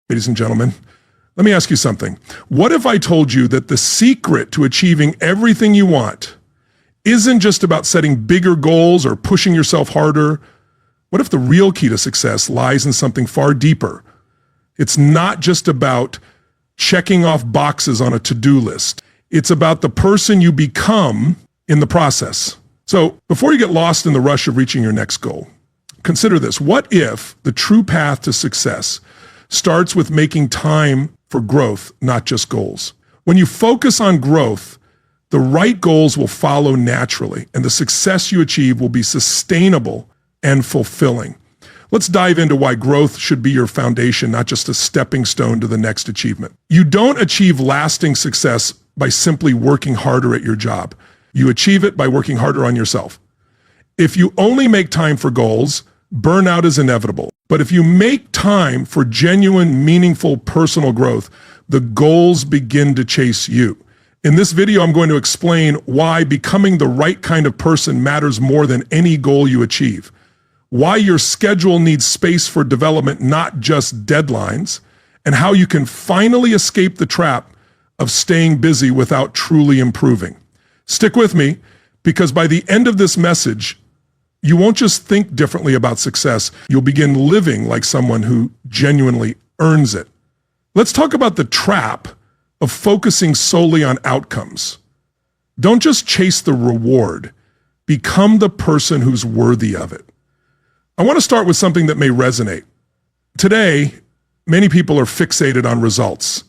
Ladies and gentlemen, let me ask you something. What if I told you that the secret to achieving everything you want isn't just about setting bigger goals or pushing yourself harder? What if the real key to success lies in something far deeper? It's not just about checking off boxes on a to-do list. It's about the person you become in the process. So before you get lost in the rush of reaching your next goal, consider this. What if the true path to success starts with making time for growth, not just goals? When you focus on growth, the right goals will follow naturally, and the success you achieve will be sustainable and fulfilling. Let's dive into why growth should be your foundation, not just a stepping stone to the next achievement. You don't achieve lasting success by simply working harder at your job. You achieve it by working harder on yourself. If you only make time for goals, burnout is inevitable. But if you make time for genuine, meaningful personal growth, the goals begin to chase you. In this video, I'm going to explain why becoming the right kind of person matters more than any goal you achieve, why your schedule needs space for development, not just deadlines, and how you can finally escape the trap of staying busy without truly improving. Stick with me, because by the end of this message, you won't just think differently about success, you'll begin living like someone who genuinely earns it. Let's talk about the trap of focusing solely on outcomes. Don't just chase the reward, become the person who's worthy of it. I want to start with something that may resonate. Today, many people are fixated on results.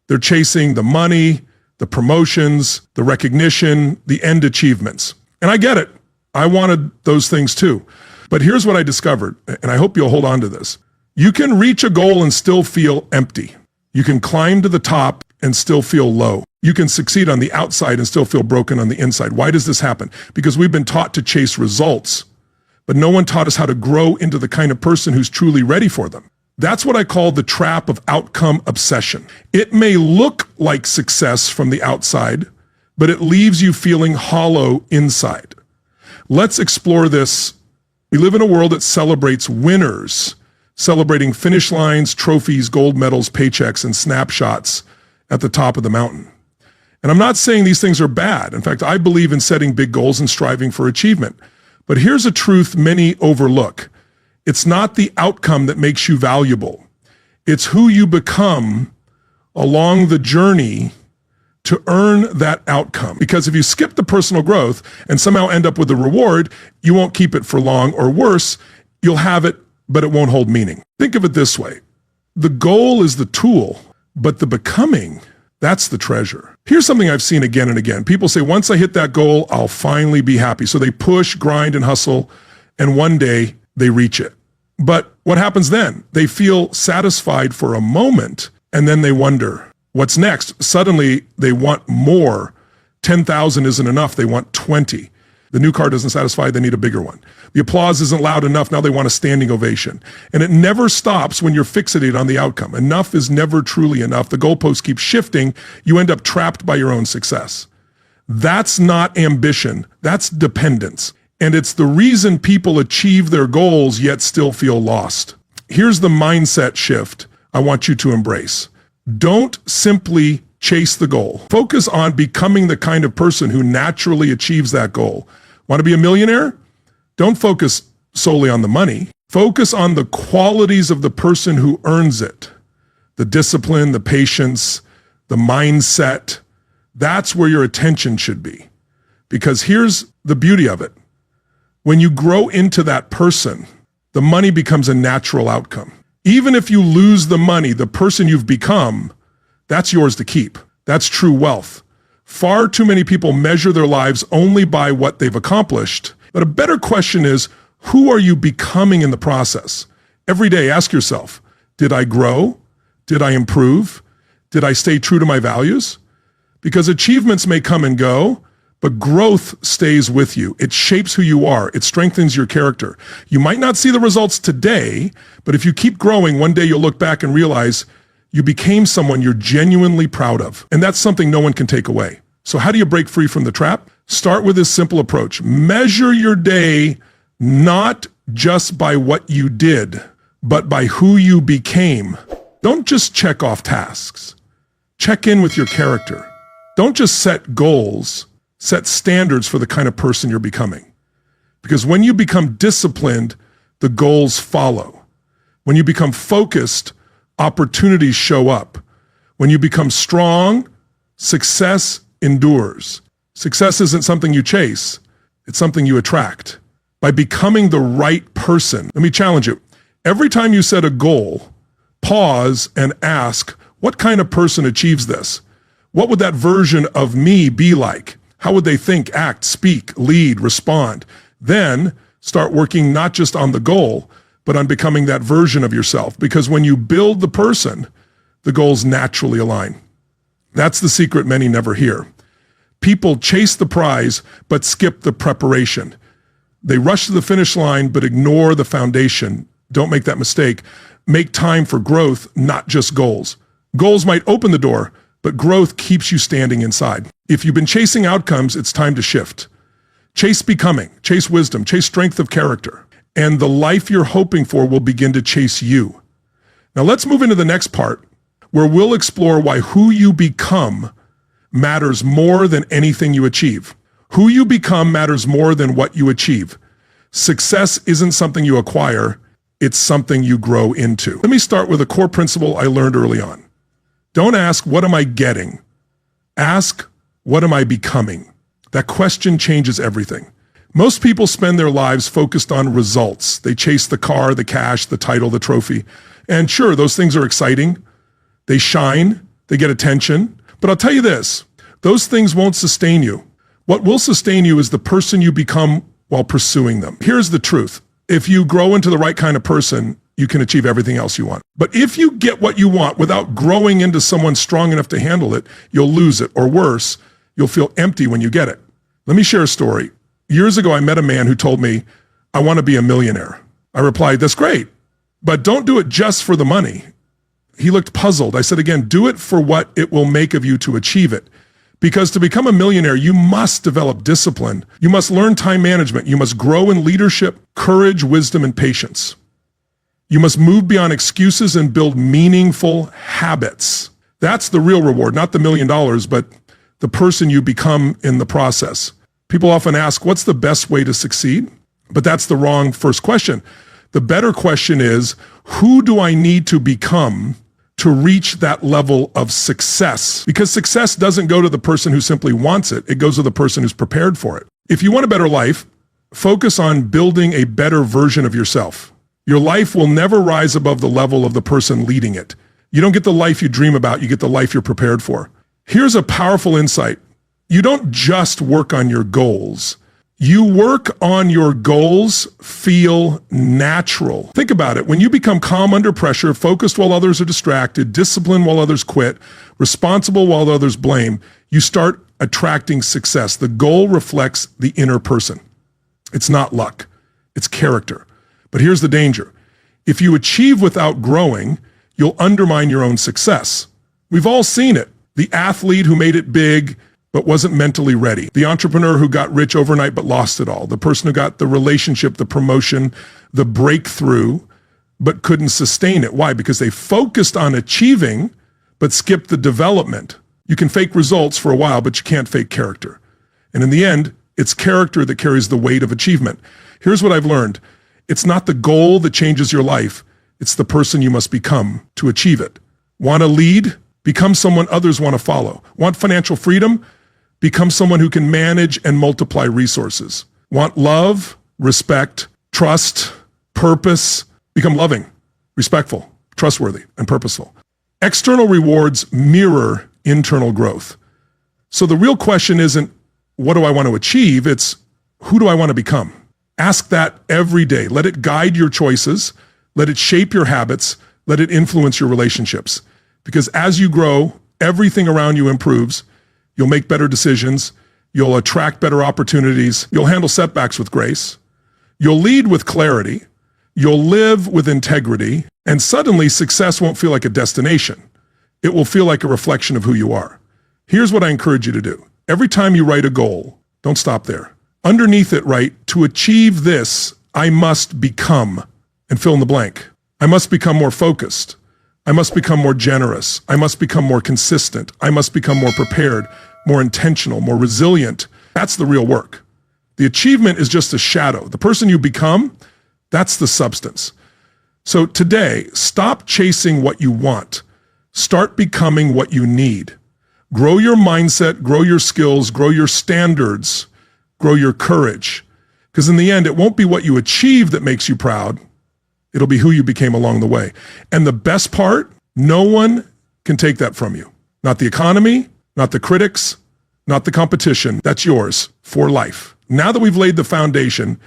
They're chasing the money, the promotions, the recognition, the end achievements. And I get it. I wanted those things too. But here's what I discovered, and I hope you'll hold on to this. You can reach a goal and still feel empty. You can climb to the top and still feel low. You can succeed on the outside and still feel broken on the inside. Why does this happen? Because we've been taught to chase results, but no one taught us how to grow into the kind of person who's truly ready for them. That's what I call the trap of outcome obsession. It may look like success from the outside, but it leaves you feeling hollow inside. Let's explore this. We live in a world that celebrates winners, celebrating finish lines, trophies, gold medals, paychecks, and snapshots at the top of the mountain. And I'm not saying these things are bad. In fact, I believe in setting big goals and striving for achievement. But here's a truth many overlook. It's not the outcome that makes you valuable. It's who you become along the journey to earn that outcome. Because if you skip the personal growth and somehow end up with a reward, you won't keep it for long, or worse, you'll have it, but it won't hold meaning. Think of it this way. The goal is the tool, but the becoming, that's the treasure. Here's something I've seen again and again. People say, once I hit that goal, I'll finally be happy. So they push, grind, and hustle, and one day they reach it. But what happens then? They feel satisfied for a moment, and then they wonder, what's next? Suddenly, they want more. 10,000 isn't enough. They want 20. The new car doesn't satisfy. They need a bigger one. The applause isn't loud enough. Now they want a standing ovation. And it never stops when you're fixated on the outcome. Enough is never truly enough. The goalposts keep shifting. You end up trapped by your own success. That's not ambition. That's dependence. And it's the reason people achieve their goals yet still feel lost. Here's the mindset shift I want you to embrace. Don't simply chase the goal. Focus on becoming the kind of person who naturally achieves that goal. Want to be a millionaire? Don't focus solely on the money. Focus on the qualities of the person who earns it. The discipline, the patience, the mindset. That's where your attention should be. Because here's the beauty of it. When you grow into that person, the money becomes a natural outcome. Even if you lose the money, the person you've become, that's yours to keep. That's true wealth. Far too many people measure their lives only by what they've accomplished. But a better question is, who are you becoming in the process? Every day, ask yourself, did I grow? Did I improve? Did I stay true to my values? Because achievements may come and go, but growth stays with you. It shapes who you are. It strengthens your character. You might not see the results today, but if you keep growing, one day you'll look back and realize you became someone you're genuinely proud of. And that's something no one can take away. So how do you break free from the trap? Start with this simple approach. Measure your day not just by what you did, but by who you became. Don't just check off tasks. Check in with your character. Don't just set goals, set standards for the kind of person you're becoming. Because when you become disciplined, the goals follow. When you become focused, opportunities show up. When you become strong, success endures. Success isn't something you chase. It's something you attract. By becoming the right person, let me challenge you. Every time you set a goal, pause and ask, what kind of person achieves this? What would that version of me be like? How would they think, act, speak, lead, respond? Then start working not just on the goal, but on becoming that version of yourself. Because when you build the person, the goals naturally align. That's the secret many never hear. People chase the prize, but skip the preparation. They rush to the finish line, but ignore the foundation. Don't make that mistake. Make time for growth, not just goals. Goals might open the door, but growth keeps you standing inside. If you've been chasing outcomes, it's time to shift. Chase becoming, chase wisdom, chase strength of character, and the life you're hoping for will begin to chase you. Now let's move into the next part, where we'll explore why who you become matters more than anything you achieve. Who you become matters more than what you achieve. Success isn't something you acquire, it's something you grow into. Let me start with a core principle I learned early on. Don't ask, what am I getting? Ask, what am I becoming? That question changes everything. Most people spend their lives focused on results. They chase the car, the cash, the title, the trophy. And sure, those things are exciting. They shine, they get attention. But I'll tell you this, those things won't sustain you. What will sustain you is the person you become while pursuing them. Here's the truth. If you grow into the right kind of person, you can achieve everything else you want. But if you get what you want without growing into someone strong enough to handle it, you'll lose it. Or worse, you'll feel empty when you get it. Let me share a story. Years ago, I met a man who told me, I want to be a millionaire. I replied, that's great, but don't do it just for the money. He looked puzzled. I said again, do it for what it will make of you to achieve it. Because to become a millionaire, you must develop discipline. You must learn time management. You must grow in leadership, courage, wisdom, and patience. You must move beyond excuses and build meaningful habits. That's the real reward, not the $1 million, but the person you become in the process. People often ask, what's the best way to succeed? But that's the wrong first question. The better question is, who do I need to become to reach that level of success? Because success doesn't go to the person who simply wants it. It goes to the person who's prepared for it. If you want a better life, focus on building a better version of yourself. Your life will never rise above the level of the person leading it. You don't get the life you dream about, you get the life you're prepared for. Here's a powerful insight. You don't just work on your goals. You work on your goals feel natural. Think about it. When you become calm under pressure, focused while others are distracted, disciplined while others quit, responsible while others blame, you start attracting success. The goal reflects the inner person. It's not luck. It's character. But here's the danger. If you achieve without growing, you'll undermine your own success. We've all seen it. The athlete who made it big but wasn't mentally ready. The entrepreneur who got rich overnight but lost it all. The person who got the relationship, the promotion, the breakthrough, but couldn't sustain it. Why? Because they focused on achieving but skipped the development. You can fake results for a while, but you can't fake character. And in the end, it's character that carries the weight of achievement. Here's what I've learned. It's not the goal that changes your life. It's the person you must become to achieve it. Want to lead? Become someone others want to follow. Want financial freedom? Become someone who can manage and multiply resources. Want love, respect, trust, purpose? Become loving, respectful, trustworthy, and purposeful. External rewards mirror internal growth. So the real question isn't, what do I want to achieve? It's, who do I want to become? Ask that every day. Let it guide your choices. Let it shape your habits. Let it influence your relationships. Because as you grow, everything around you improves. You'll make better decisions. You'll attract better opportunities. You'll handle setbacks with grace. You'll lead with clarity. You'll live with integrity. And suddenly success won't feel like a destination. It will feel like a reflection of who you are. Here's what I encourage you to do. Every time you write a goal, don't stop there. Underneath it, write, to achieve this, I must become, and fill in the blank. I must become more focused. I must become more generous. I must become more consistent. I must become more prepared, more intentional, more resilient. That's the real work. The achievement is just a shadow. The person you become, that's the substance. So today, stop chasing what you want. Start becoming what you need. Grow your mindset, grow your skills, grow your standards, grow your courage. Because in the end, it won't be what you achieve that makes you proud. It'll be who you became along the way. And the best part, no one can take that from you. Not the economy, not the critics, not the competition. That's yours for life. Now that we've laid the foundation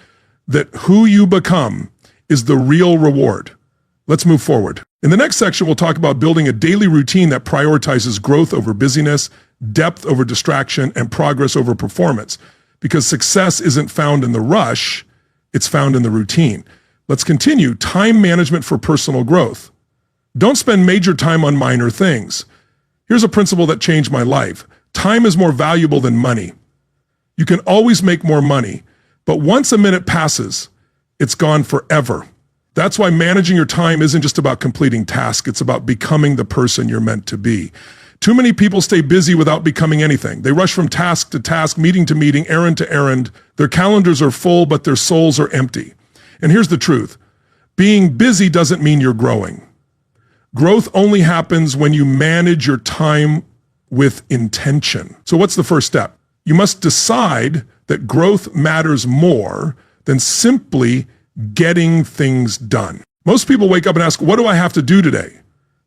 that who you become is the real reward, let's move forward. In the next section, we'll talk about building a daily routine that prioritizes growth over busyness, depth over distraction, and progress over performance. Because success isn't found in the rush, it's found in the routine. Let's continue. Time management for personal growth. Don't spend major time on minor things. Here's a principle that changed my life. Time is more valuable than money. You can always make more money, but once a minute passes, it's gone forever. That's why managing your time isn't just about completing tasks. It's about becoming the person you're meant to be. Too many people stay busy without becoming anything. They rush from task to task, meeting to meeting, errand to errand. Their calendars are full, but their souls are empty. And here's the truth. Being busy doesn't mean you're growing. Growth only happens when you manage your time with intention. So what's the first step? You must decide that growth matters more than simply getting things done. Most people wake up and ask, what do I have to do today?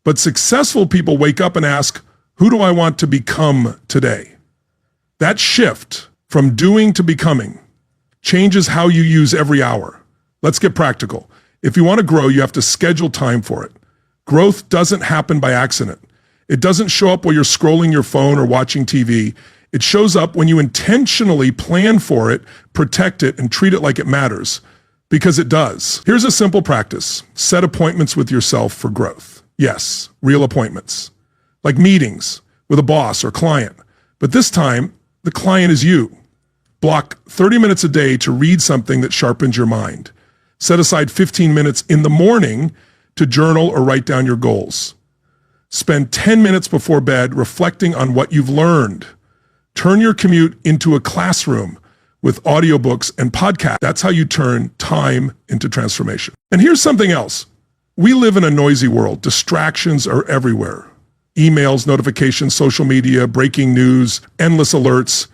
But successful people wake up and ask, who do I want to become today? That shift from doing to becoming changes how you use every hour. Let's get practical. If you want to grow, you have to schedule time for it. Growth doesn't happen by accident. It doesn't show up while you're scrolling your phone or watching TV. It shows up when you intentionally plan for it, protect it, and treat it like it matters. Because it does. Here's a simple practice. Set appointments with yourself for growth. Yes, real appointments. Like meetings with a boss or client. But this time, the client is you. Block 30 minutes a day to read something that sharpens your mind. Set aside 15 minutes in the morning to journal or write down your goals. Spend 10 minutes before bed reflecting on what you've learned. Turn your commute into a classroom with audiobooks and podcasts. That's how you turn time into transformation. And here's something else. We live in a noisy world. Distractions are everywhere. Emails, notifications, social media, breaking news, endless alerts.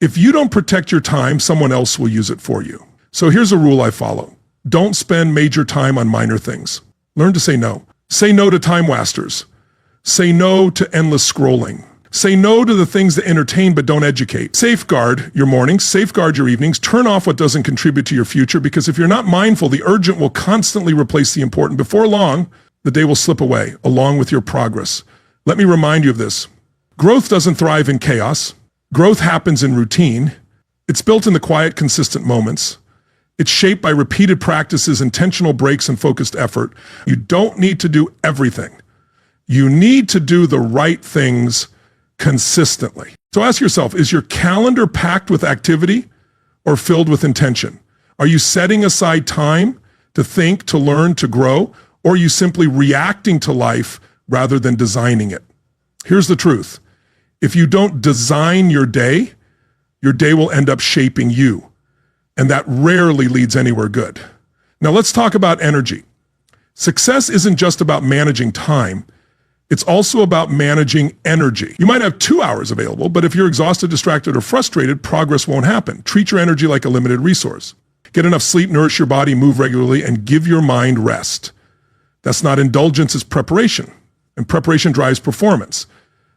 If you don't protect your time, someone else will use it for you. So here's a rule I follow. Don't spend major time on minor things. Learn to say no. Say no to time wasters. Say no to endless scrolling. Say no to the things that entertain but don't educate. Safeguard your mornings, safeguard your evenings, turn off what doesn't contribute to your future, because if you're not mindful, the urgent will constantly replace the important. Before long, the day will slip away, along with your progress. Let me remind you of this. Growth doesn't thrive in chaos. Growth happens in routine. It's built in the quiet, consistent moments. It's shaped by repeated practices, intentional breaks, and focused effort. You don't need to do everything. You need to do the right things consistently. So ask yourself, is your calendar packed with activity or filled with intention? Are you setting aside time to think, to learn, to grow, or are you simply reacting to life rather than designing it? Here's the truth. If you don't design your day will end up shaping you. And that rarely leads anywhere good. Now let's talk about energy. Success isn't just about managing time. It's also about managing energy. You might have 2 hours available, but if you're exhausted, distracted, or frustrated, progress won't happen. Treat your energy like a limited resource. Get enough sleep, nourish your body, move regularly, and give your mind rest. That's not indulgence, it's preparation. And preparation drives performance.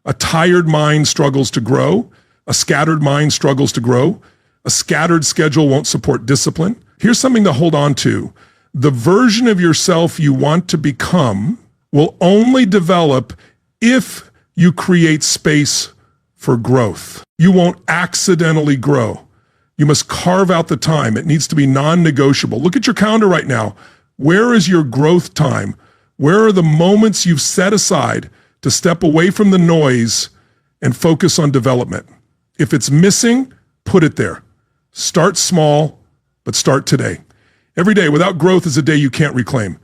A tired mind struggles to grow. A scattered mind struggles to grow. A scattered schedule won't support discipline. Here's something to hold on to. The version of yourself you want to become will only develop if you create space for growth. You won't accidentally grow. You must carve out the time. It needs to be non-negotiable. Look at your calendar right now. Where is your growth time? Where are the moments you've set aside to step away from the noise and focus on development? If it's missing, put it there. Start small, but start today. Every day without growth is a day you can't reclaim.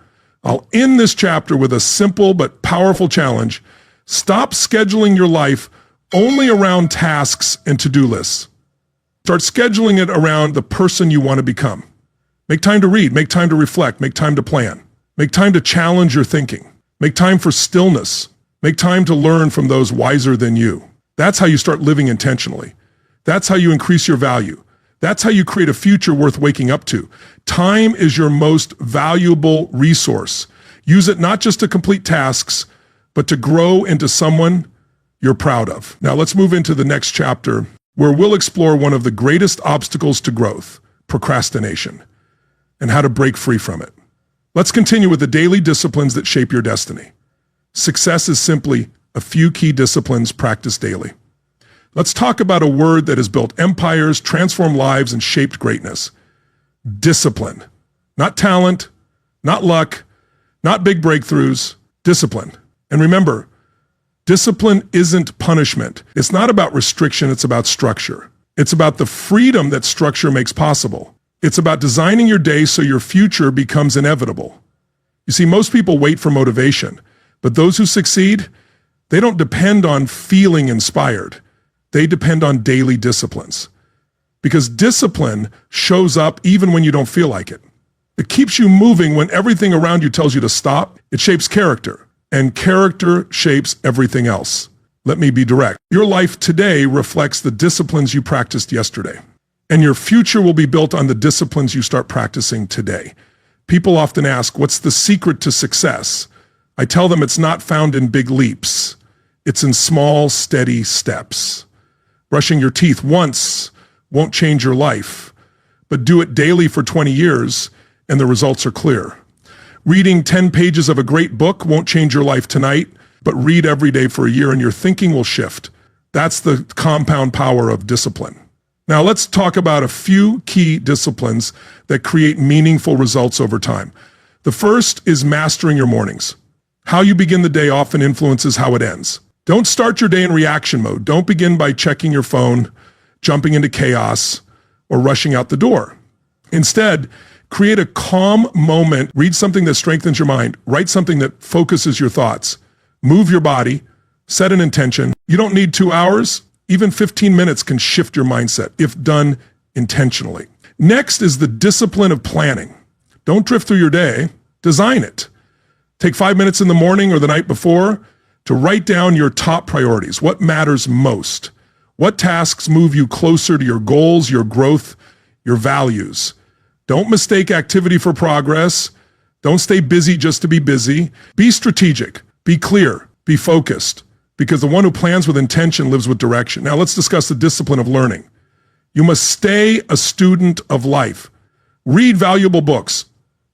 I'll end this chapter with a simple but powerful challenge. Stop scheduling your life only around tasks and to-do lists. Start scheduling it around the person you want to become. Make time to read, make time to reflect, make time to plan. Make time to challenge your thinking. Make time for stillness. Make time to learn from those wiser than you. That's how you start living intentionally. That's how you increase your value. That's how you create a future worth waking up to. Time is your most valuable resource. Use it not just to complete tasks, but to grow into someone you're proud of. Now let's move into the next chapter, where we'll explore one of the greatest obstacles to growth, procrastination, and how to break free from it. Let's continue with the daily disciplines that shape your destiny. Success is simply a few key disciplines practiced daily. Let's talk about a word that has built empires, transformed lives, and shaped greatness. Discipline. Not talent, not luck, not big breakthroughs, discipline. And remember, discipline isn't punishment. It's not about restriction, it's about structure. It's about the freedom that structure makes possible. It's about designing your day so your future becomes inevitable. You see, most people wait for motivation, but those who succeed, they don't depend on feeling inspired. They depend on daily disciplines. Because discipline shows up even when you don't feel like it. It keeps you moving when everything around you tells you to stop. It shapes character, and character shapes everything else. Let me be direct. Your life today reflects the disciplines you practiced yesterday. And your future will be built on the disciplines you start practicing today. People often ask, what's the secret to success? I tell them it's not found in big leaps. It's in small, steady steps. Brushing your teeth once won't change your life, but do it daily for 20 years and the results are clear. Reading 10 pages of a great book won't change your life tonight, but read every day for a year and your thinking will shift. That's the compound power of discipline. Now let's talk about a few key disciplines that create meaningful results over time. The first is mastering your mornings. How you begin the day often influences how it ends. Don't start your day in reaction mode. Don't begin by checking your phone, jumping into chaos, or rushing out the door. Instead, create a calm moment. Read something that strengthens your mind. Write something that focuses your thoughts. Move your body. Set an intention. You don't need 2 hours. Even 15 minutes can shift your mindset if done intentionally. Next is the discipline of planning. Don't drift through your day. Design it. Take 5 minutes in the morning or the night before to write down your top priorities. What matters most? What tasks move you closer to your goals, your growth, your values? Don't mistake activity for progress. Don't stay busy just to be busy. Be strategic. Be clear. Be focused. Because the one who plans with intention lives with direction. Now let's discuss the discipline of learning. You must stay a student of life. Read valuable books.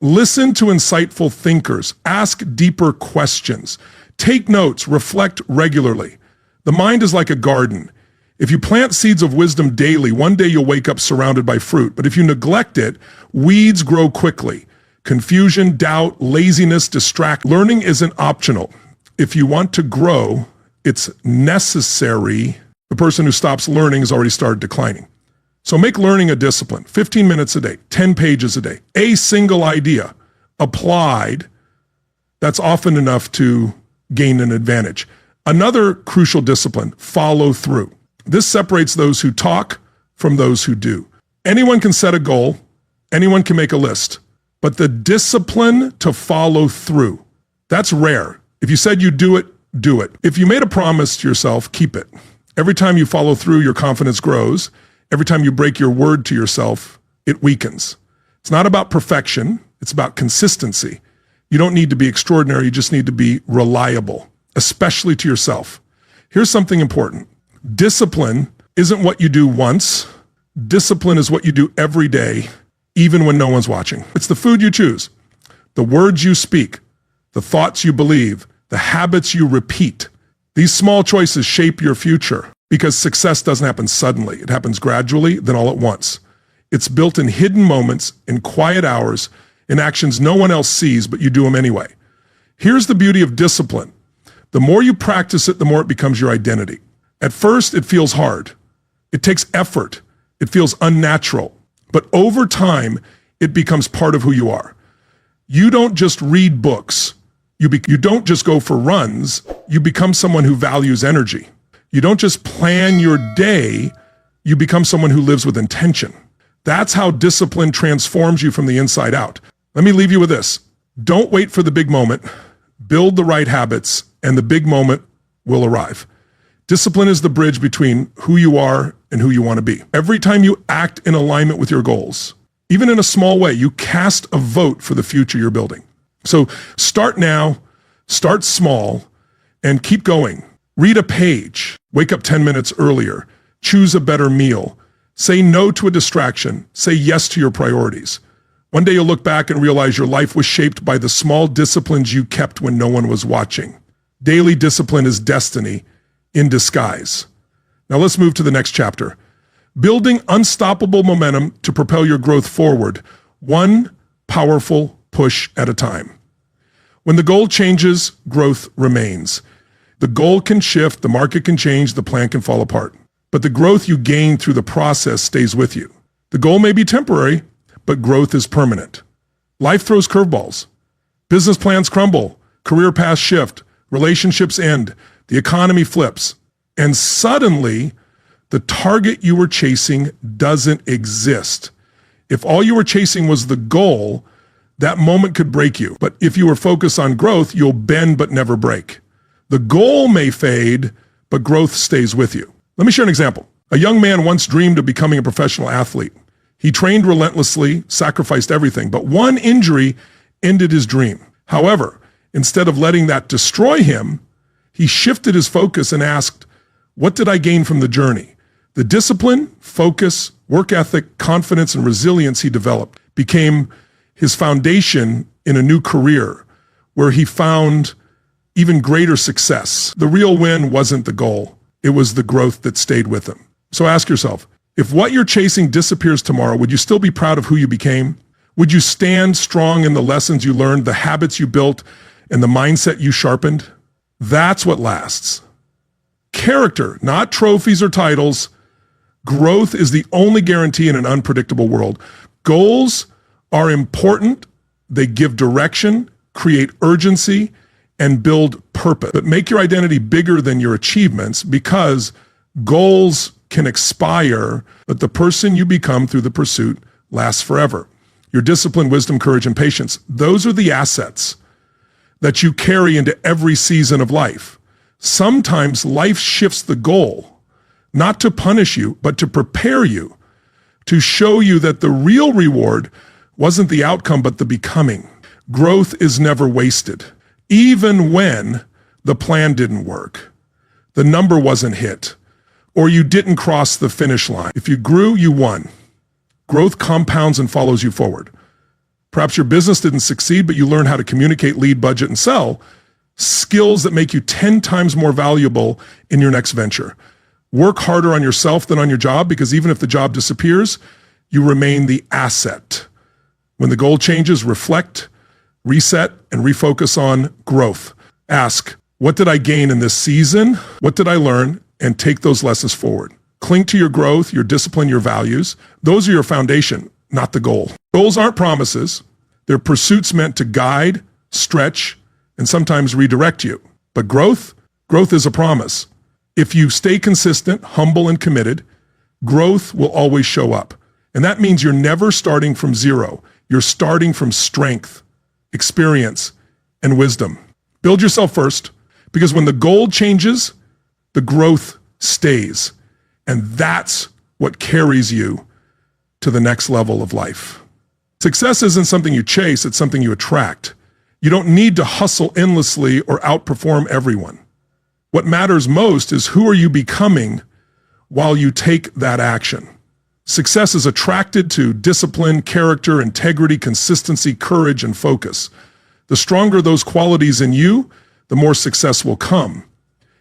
Listen to insightful thinkers. Ask deeper questions. Take notes. Reflect regularly. The mind is like a garden. If you plant seeds of wisdom daily, one day you'll wake up surrounded by fruit. But if you neglect it, weeds grow quickly. Confusion, doubt, laziness distract. Learning isn't optional. If you want to grow, it's necessary. The person who stops learning has already started declining. So make learning a discipline. 15 minutes a day, 10 pages a day, a single idea applied. That's often enough to gain an advantage. Another crucial discipline, follow through. This separates those who talk from those who do. Anyone can set a goal. Anyone can make a list. But the discipline to follow through, that's rare. If you said you'd do it, do it. If you made a promise to yourself, keep it. Every time you follow through, your confidence grows. Every time you break your word to yourself, it weakens. It's not about perfection. It's about consistency. You don't need to be extraordinary. You just need to be reliable, especially to yourself. Here's something important. Discipline isn't what you do once. Discipline is what you do every day, even when no one's watching. It's the food you choose, the words you speak, the thoughts you believe, the habits you repeat. These small choices shape your future because success doesn't happen suddenly. It happens gradually, then all at once. It's built in hidden moments, in quiet hours, in actions no one else sees, but you do them anyway. Here's the beauty of discipline. The more you practice it, the more it becomes your identity. At first, it feels hard. It takes effort. It feels unnatural. But over time, it becomes part of who you are. You don't just read books. You don't just go for runs. You become someone who values energy. You don't just plan your day. You become someone who lives with intention. That's how discipline transforms you from the inside out. Let me leave you with this. Don't wait for the big moment. Build the right habits, and the big moment will arrive. Discipline is the bridge between who you are and who you want to be. Every time you act in alignment with your goals, even in a small way, you cast a vote for the future you're building. So start now, start small, and keep going. Read a page, wake up 10 minutes earlier, choose a better meal, say no to a distraction, say yes to your priorities. One day you'll look back and realize your life was shaped by the small disciplines you kept when no one was watching. Daily discipline is destiny in disguise. Now let's move to the next chapter. Building unstoppable momentum to propel your growth forward, one powerful push at a time. When the goal changes, growth remains. The goal can shift, the market can change, the plan can fall apart. But the growth you gain through the process stays with you. The goal may be temporary, but growth is permanent. Life throws curveballs. Business plans crumble, career paths shift, relationships end, the economy flips, and suddenly the target you were chasing doesn't exist. If all you were chasing was the goal, that moment could break you. But if you were focused on growth, you'll bend but never break. The goal may fade, but growth stays with you. Let me share an example. A young man once dreamed of becoming a professional athlete. He trained relentlessly, sacrificed everything, but one injury ended his dream. However, instead of letting that destroy him, he shifted his focus and asked, what did I gain from the journey? The discipline, focus, work ethic, confidence, and resilience he developed became his foundation in a new career where he found even greater success. The real win wasn't the goal. It was the growth that stayed with him. So ask yourself, if what you're chasing disappears tomorrow, would you still be proud of who you became? Would you stand strong in the lessons you learned, the habits you built, and the mindset you sharpened? That's what lasts. Character, not trophies or titles. Growth is the only guarantee in an unpredictable world. Goals are important. They give direction, create urgency, and build purpose. But make your identity bigger than your achievements, because goals can expire, but the person you become through the pursuit lasts forever. Your discipline, wisdom, courage, and patience, those are the assets that you carry into every season of life. Sometimes life shifts the goal, not to punish you, but to prepare you, to show you that the real reward wasn't the outcome, but the becoming. Growth is never wasted. Even when the plan didn't work, the number wasn't hit, or you didn't cross the finish line. If you grew, you won. Growth compounds and follows you forward. Perhaps your business didn't succeed, but you learned how to communicate, lead, budget, and sell, skills that make you 10 times more valuable in your next venture. Work harder on yourself than on your job, because even if the job disappears, you remain the asset. When the goal changes, reflect, reset, and refocus on growth. Ask, what did I gain in this season? What did I learn? And take those lessons forward. Cling to your growth, your discipline, your values. Those are your foundation, not the goal. Goals aren't promises. They're pursuits meant to guide, stretch, and sometimes redirect you. But growth is a promise. If you stay consistent, humble, and committed, growth will always show up. And that means you're never starting from zero. You're starting from strength, experience, and wisdom. Build yourself first, because when the goal changes, the growth stays. And that's what carries you to the next level of life. Success isn't something you chase, it's something you attract. You don't need to hustle endlessly or outperform everyone. What matters most is, who are you becoming while you take that action? Success is attracted to discipline, character, integrity, consistency, courage, and focus. The stronger those qualities in you, the more success will come.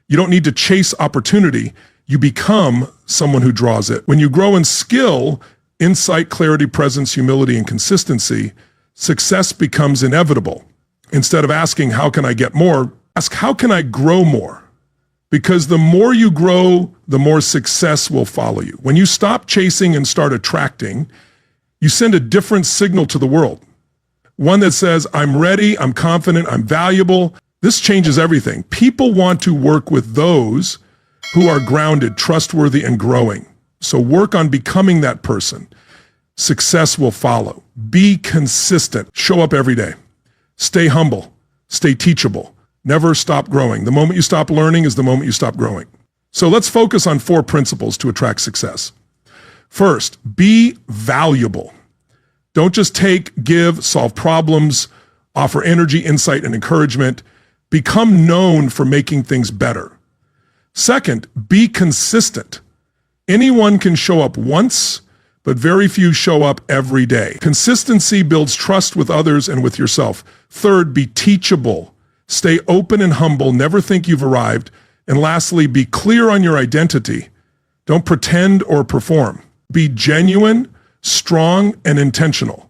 You don't need to chase opportunity. You become someone who draws it. When you grow in skill, insight, clarity, presence, humility, and consistency, success becomes inevitable. Instead of asking, how can I get more? Ask, how can I grow more? Because the more you grow, the more success will follow you. When you stop chasing and start attracting, you send a different signal to the world. One that says, I'm ready, I'm confident, I'm valuable. This changes everything. People want to work with those who are grounded, trustworthy, and growing. So work on becoming that person. Success will follow. Be consistent. Show up every day. Stay humble. Stay teachable. Never stop growing. The moment you stop learning is the moment you stop growing. So let's focus on 4 principles to attract success. First, be valuable. Don't just take, give, solve problems, offer energy, insight, and encouragement. Become known for making things better. Second, be consistent. Anyone can show up once, but very few show up every day. Consistency builds trust with others and with yourself. Third, be teachable. Stay open and humble. Never think you've arrived. And lastly, be clear on your identity. Don't pretend or perform. Be genuine, strong, and intentional.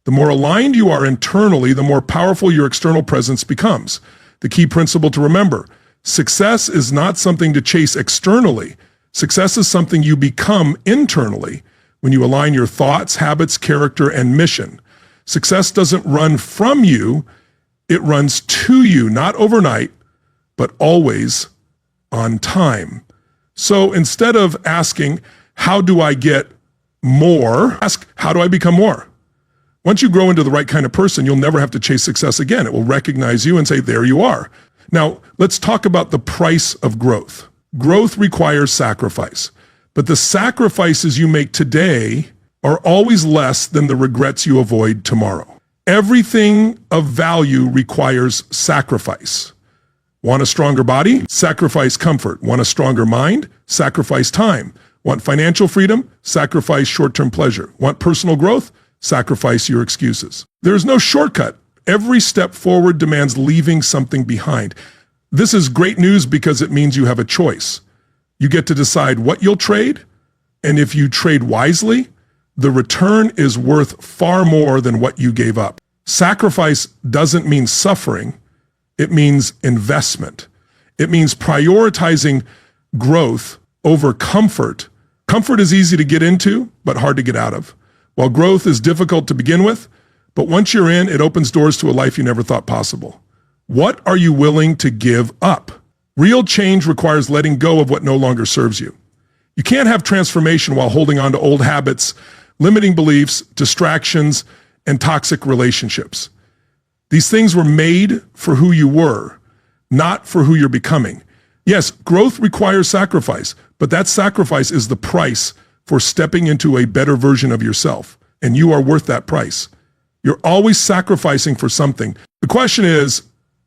The more aligned you are internally, the more powerful your external presence becomes. The key principle to remember: success is not something to chase externally. Success is something you become internally when you align your thoughts, habits, character, and mission. Success doesn't run from you, it runs to you, not overnight, but always on time. So instead of asking, how do I get more? Ask, how do I become more? Once you grow into the right kind of person, you'll never have to chase success again. It will recognize you and say, there you are. Now, let's talk about the price of growth. Growth requires sacrifice, but the sacrifices you make today are always less than the regrets you avoid tomorrow. Everything of value requires sacrifice. Want a stronger body? Sacrifice comfort. Want a stronger mind? Sacrifice time. Want financial freedom? Sacrifice short-term pleasure. Want personal growth? Sacrifice your excuses. There's no shortcut. Every step forward demands leaving something behind. This is great news because it means you have a choice. You get to decide what you'll trade, and if you trade wisely, the return is worth far more than what you gave up. Sacrifice doesn't mean suffering. It means investment. It means prioritizing growth over comfort. Comfort is easy to get into, but hard to get out of. While growth is difficult to begin with, but once you're in, it opens doors to a life you never thought possible. What are you willing to give up? Real change requires letting go of what no longer serves you. You can't have transformation while holding on to old habits, limiting beliefs, distractions, and toxic relationships. These things were made for who you were, not for who you're becoming. Yes, growth requires sacrifice, but that sacrifice is the price for stepping into a better version of yourself, and you are worth that price. You're always sacrificing for something. The question is,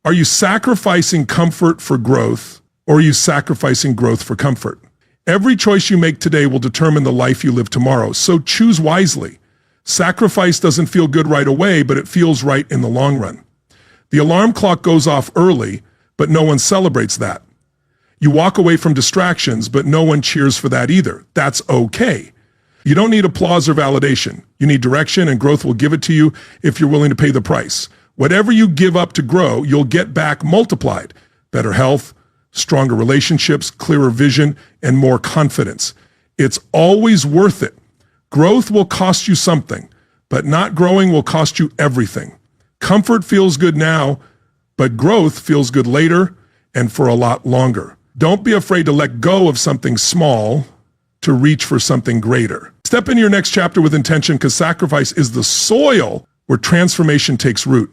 are you sacrificing comfort for growth, or are you sacrificing growth for comfort? Every choice you make today will determine the life you live tomorrow, so choose wisely. Sacrifice doesn't feel good right away, but it feels right in the long run. The alarm clock goes off early, but no one celebrates that. You walk away from distractions, but no one cheers for that either. That's okay. You don't need applause or validation. You need direction, and growth will give it to you if you're willing to pay the price. Whatever you give up to grow, you'll get back multiplied. Better health, stronger relationships, clearer vision, and more confidence. It's always worth it. Growth will cost you something, but not growing will cost you everything. Comfort feels good now, but growth feels good later and for a lot longer. Don't be afraid to let go of something small to reach for something greater. Step into your next chapter with intention, because sacrifice is the soil where transformation takes root.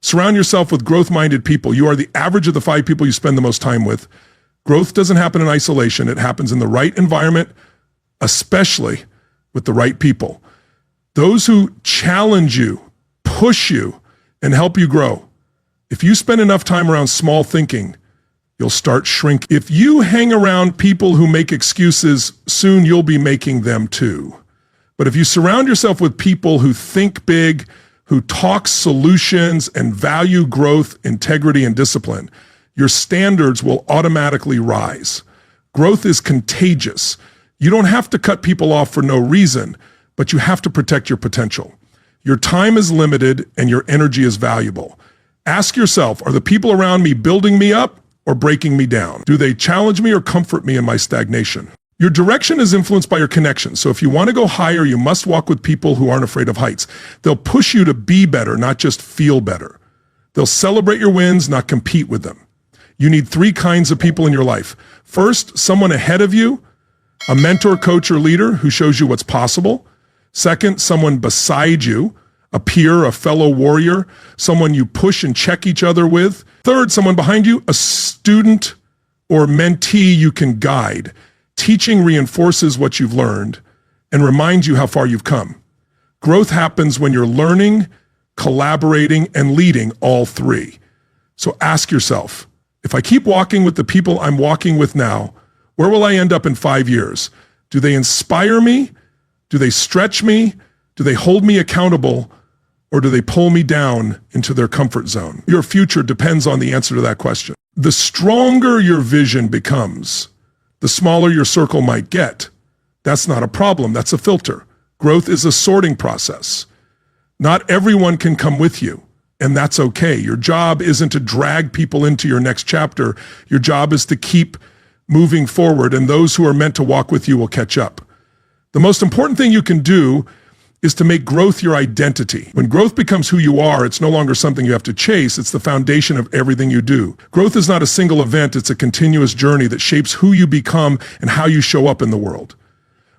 Surround yourself with growth-minded people. You are the average of the 5 people you spend the most time with. Growth doesn't happen in isolation. It happens in the right environment, especially with the right people. Those who challenge you, push you, and help you grow. If you spend enough time around small thinking, you'll start shrinking. If you hang around people who make excuses, soon you'll be making them too. But if you surround yourself with people who think big, who talk solutions and value growth, integrity, and discipline, your standards will automatically rise. Growth is contagious. You don't have to cut people off for no reason, but you have to protect your potential. Your time is limited and your energy is valuable. Ask yourself, are the people around me building me up or breaking me down? Do they challenge me or comfort me in my stagnation? Your direction is influenced by your connections. So if you want to go higher, you must walk with people who aren't afraid of heights. They'll push you to be better, not just feel better. They'll celebrate your wins, not compete with them. You need three kinds of people in your life. First, someone ahead of you, a mentor, coach, or leader who shows you what's possible. Second, someone beside you, a peer, a fellow warrior, someone you push and check each other with. Third, someone behind you, a student or mentee you can guide. Teaching reinforces what you've learned and reminds you how far you've come. Growth happens when you're learning, collaborating, and leading all three. So ask yourself, if I keep walking with the people I'm walking with now, where will I end up in 5 years? Do they inspire me? Do they stretch me? Do they hold me accountable? Or do they pull me down into their comfort zone? Your future depends on the answer to that question. The stronger your vision becomes, the smaller your circle might get. That's not a problem, that's a filter. Growth is a sorting process. Not everyone can come with you, and that's okay. Your job isn't to drag people into your next chapter. Your job is to keep moving forward, and those who are meant to walk with you will catch up. The most important thing you can do is to make growth your identity. When growth becomes who you are, it's no longer something you have to chase. It's the foundation of everything you do. Growth is not a single event. It's a continuous journey that shapes who you become and how you show up in the world.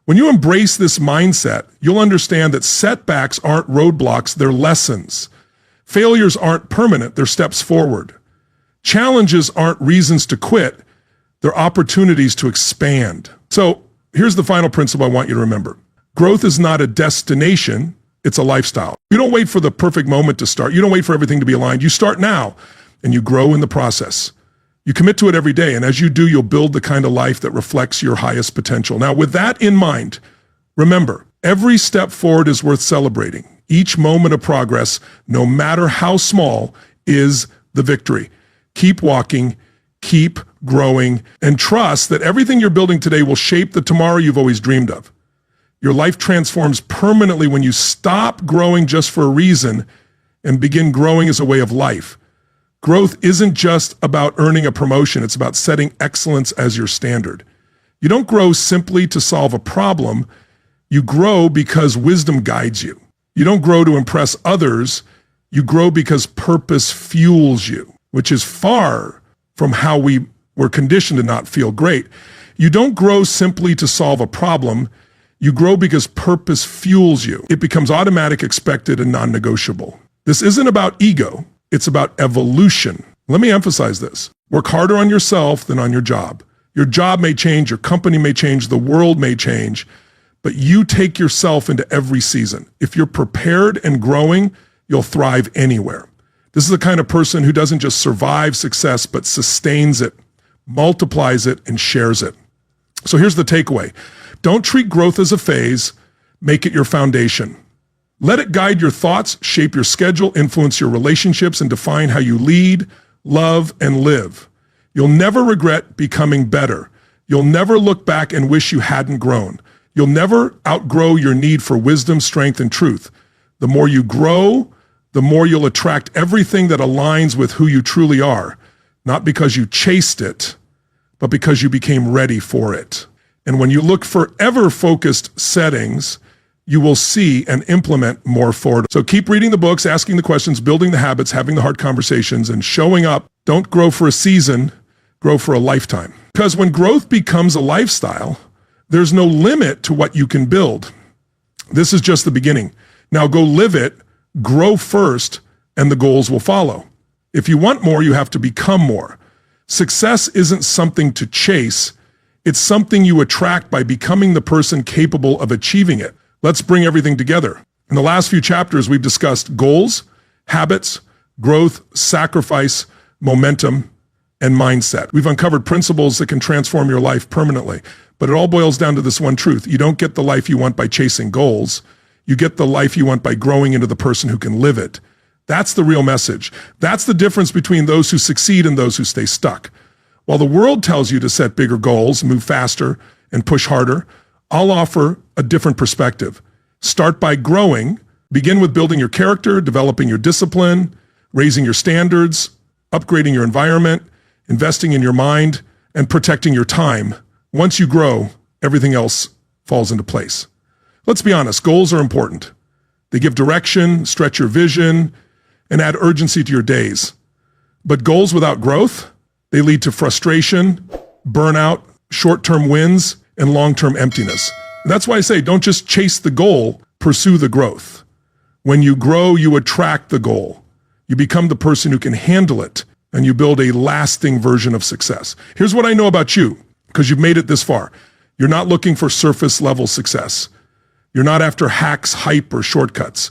When you embrace this mindset, you'll understand that setbacks aren't roadblocks, they're lessons. Failures aren't permanent, they're steps forward. Challenges aren't reasons to quit, they're opportunities to expand. So here's the final principle I want you to remember. Growth is not a destination, it's a lifestyle. You don't wait for the perfect moment to start. You don't wait for everything to be aligned. You start now, and you grow in the process. You commit to it every day, and as you do, you'll build the kind of life that reflects your highest potential. Now, with that in mind, remember, every step forward is worth celebrating. Each moment of progress, no matter how small, is the victory. Keep walking, keep growing, and trust that everything you're building today will shape the tomorrow you've always dreamed of. Your life transforms permanently when you stop growing just for a reason and begin growing as a way of life. Growth isn't just about earning a promotion, it's about setting excellence as your standard. You don't grow simply to solve a problem, you grow because wisdom guides you. You don't grow to impress others, you grow because purpose fuels you, which is far from how we were conditioned to not feel great. You don't grow simply to solve a problem, you grow because purpose fuels you. It becomes automatic, expected, and non-negotiable. This isn't about ego, it's about evolution. Let me emphasize this. Work harder on yourself than on your job. Your job may change, your company may change, the world may change, but you take yourself into every season. If you're prepared and growing, you'll thrive anywhere. This is the kind of person who doesn't just survive success, but sustains it, multiplies it, and shares it. So here's the takeaway. Don't treat growth as a phase, make it your foundation. Let it guide your thoughts, shape your schedule, influence your relationships, and define how you lead, love, and live. You'll never regret becoming better. You'll never look back and wish you hadn't grown. You'll never outgrow your need for wisdom, strength, and truth. The more you grow, the more you'll attract everything that aligns with who you truly are, not because you chased it, but because you became ready for it. And when you look for ever-focused settings, you will see and implement more forward. So keep reading the books, asking the questions, building the habits, having the hard conversations, and showing up. Don't grow for a season, grow for a lifetime. Because when growth becomes a lifestyle, there's no limit to what you can build. This is just the beginning. Now go live it, grow first, and the goals will follow. If you want more, you have to become more. Success isn't something to chase. It's something you attract by becoming the person capable of achieving it. Let's bring everything together. In the last few chapters, we've discussed goals, habits, growth, sacrifice, momentum, and mindset. We've uncovered principles that can transform your life permanently. But it all boils down to this one truth. You don't get the life you want by chasing goals. You get the life you want by growing into the person who can live it. That's the real message. That's the difference between those who succeed and those who stay stuck. While the world tells you to set bigger goals, move faster, and push harder, I'll offer a different perspective. Start by growing. Begin with building your character, developing your discipline, raising your standards, upgrading your environment, investing in your mind, and protecting your time. Once you grow, everything else falls into place. Let's be honest, goals are important. They give direction, stretch your vision, and add urgency to your days. But goals without growth, they lead to frustration, burnout, short-term wins, and long-term emptiness. That's why I say don't just chase the goal, pursue the growth. When you grow, you attract the goal. You become the person who can handle it, and you build a lasting version of success. Here's what I know about you, because you've made it this far. You're not looking for surface-level success. You're not after hacks, hype, or shortcuts.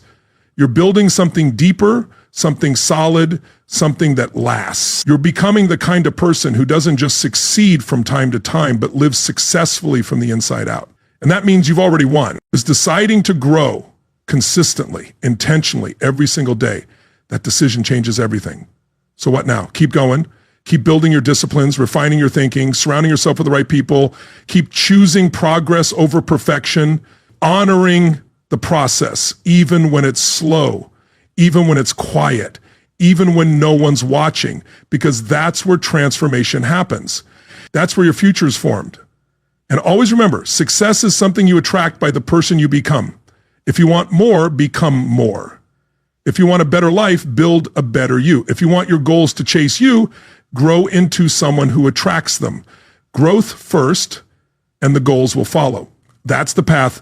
You're building something deeper, something solid, something that lasts. You're becoming the kind of person who doesn't just succeed from time to time, but lives successfully from the inside out. And that means you've already won. Is deciding to grow consistently, intentionally, every single day. That decision changes everything. So what now? Keep going. Keep building your disciplines, refining your thinking, surrounding yourself with the right people. Keep choosing progress over perfection, honoring the process, even when it's slow, even when it's quiet, even when no one's watching, because that's where transformation happens. That's where your future is formed. And always remember, success is something you attract by the person you become. If you want more, become more. If you want a better life, build a better you. If you want your goals to chase you, grow into someone who attracts them. Growth first, and the goals will follow. That's the path,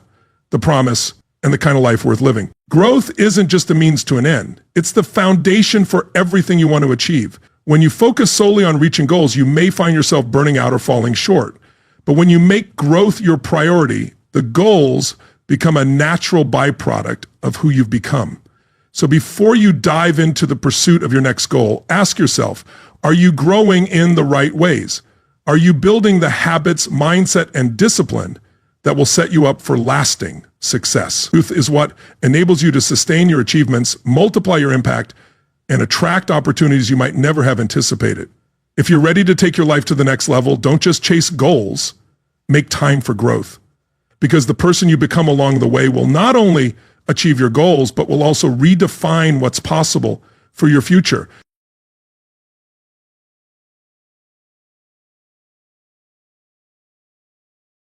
the promise, and the kind of life worth living. Growth isn't just a means to an end. It's the foundation for everything you want to achieve. When you focus solely on reaching goals, you may find yourself burning out or falling short. But when you make growth your priority, the goals become a natural byproduct of who you've become. So before you dive into the pursuit of your next goal, ask yourself, are you growing in the right ways? Are you building the habits, mindset, and discipline that will set you up for lasting success? Truth is what enables you to sustain your achievements, multiply your impact, and attract opportunities you might never have anticipated. If you're ready to take your life to the next level, don't just chase goals, make time for growth. Because the person you become along the way will not only achieve your goals, but will also redefine what's possible for your future.